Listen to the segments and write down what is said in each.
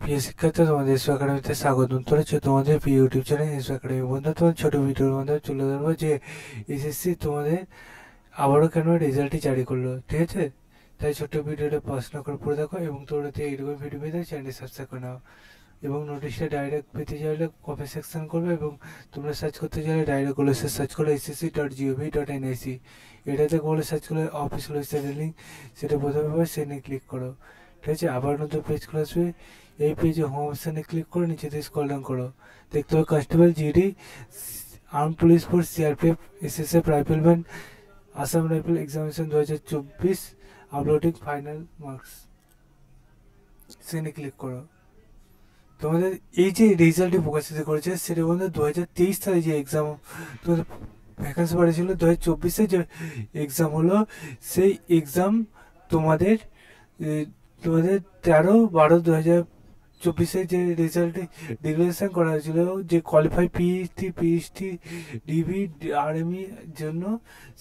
প্রিয় শিক্ষার্থী, তোমাদের এসো একাডেমিতে স্বাগতম। চলেছে তোমাদের প্রিয় ইউটিউব চ্যানেল এসো একাডেমি। বন্ধু, তোমার ছোট ভিডিওর মধ্যে তুলে ধরবো যে এসএসসি তোমাদের আবারও কেন রেজাল্টটি জারি করলো, ঠিক আছে? তাই ছোট্ট ভিডিওটা পড়াশোনা করে পড়ে দেখো এবং তোমরা এইরকম ভিডিও পেতে চ্যানেলটি সাবস্ক্রাইব করে নাও। এবং নোটিশটা ডাইরেক্ট পেতে চাইলে কমেন্ট সেকশন করবে, এবং তোমরা সার্চ করতে চাইলে ডাইরেক্ট গুলো সার্চ করো ssc.gov.nic। এটাতে গুলো সার্চ করলে অফিসিয়াল ওয়েবসাইটের লিঙ্ক, সেটা প্রথমে পাবে, সেখানে ক্লিক করো, ঠিক আছে? আবার নতুন পেজ খুলে আসবে। এই পেজে হোম অপশানে ক্লিক করে নিচে দিয়ে স্ক্রল ডাউন করো, দেখতে হবে constable, GD, arm police force, CRPF, SSF, rifleman, Assam rifle examination 2024 uploading final marks, সেখানে ক্লিক করো। তোমাদের এই যে রেজাল্টটি প্রকাশিত করেছে সেটা বন্ধু 2023 সালে যে এক্সাম তোমাদের ভ্যাকান্সি বাড়িয়েছিল, 2024-এ যে এক্সাম হলো সেই এক্সাম তোমাদের তোমাদের 13/12/2024 যে রেজাল্টে ডিক্লারেশন করা হয়েছিল, যে কোয়ালিফাই পিএইচডি ডিবি আর্মি জন্য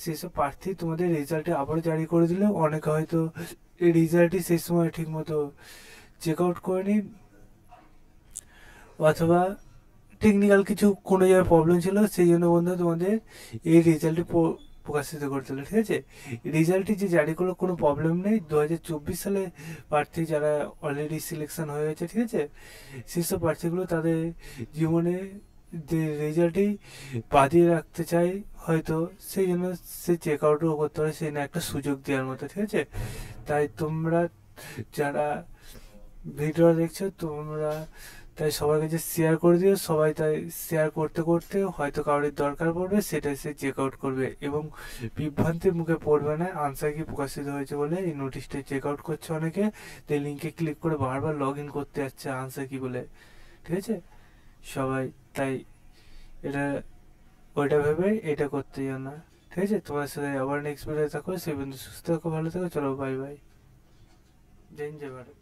সেসব প্রার্থী তোমাদের রেজাল্টে আবার জারি করে দিল। অনেকে হয়তো এই রেজাল্টটি সেই সময় ঠিকমতো চেক আউট করেনি, অথবা টেকনিক্যাল কিছু কোনো জায়গায় প্রবলেম ছিল, সেই জন্য বন্ধু তোমাদের এই রেজাল্টটি প্রকাশিত করতে হলো, ঠিক আছে? রেজাল্টটি যে জারি করলো কোনো প্রবলেম নেই। 2024 সালে প্রার্থী যারা অলরেডি সিলেকশন হয়ে গেছে, ঠিক আছে, সেসব প্রার্থীগুলো তাদের জীবনে যে রেজাল্টটি বাদিয়ে রাখতে চাই হয়তো, সেই জন্য সে চেক আউটও করতে পারে, সেই না একটা সুযোগ দেওয়ার মতো, ঠিক আছে? তাই তোমরা যারা ভিডিও দেখছো তোমরা তাই সবার কাছে শেয়ার করে দিও। সবাই তাই শেয়ার করতে করতে হয়তো কারোর দরকার পড়বে, সেটা সে চেক আউট করবে এবং বিভ্রান্তির মুখে পড়বে না। আনসার কি প্রকাশিত হয়েছে বলে এই নোটিশটা চেক আউট করছে অনেকে, তাই লিঙ্কে ক্লিক করে বারবার লগ ইন করতে যাচ্ছে আনসার কি বলে, ঠিক আছে? সবাই তাই এটা ওইটা ভেবে এটা করতে যাও না, ঠিক আছে? তোমার সাথে আবার নেক্সট ভিডিও থাকো, সেই বন্ধু সুস্থ থাকো, ভালো থাকো, চলো বাই বাই, জয় হিন্দ, জয় ভারত।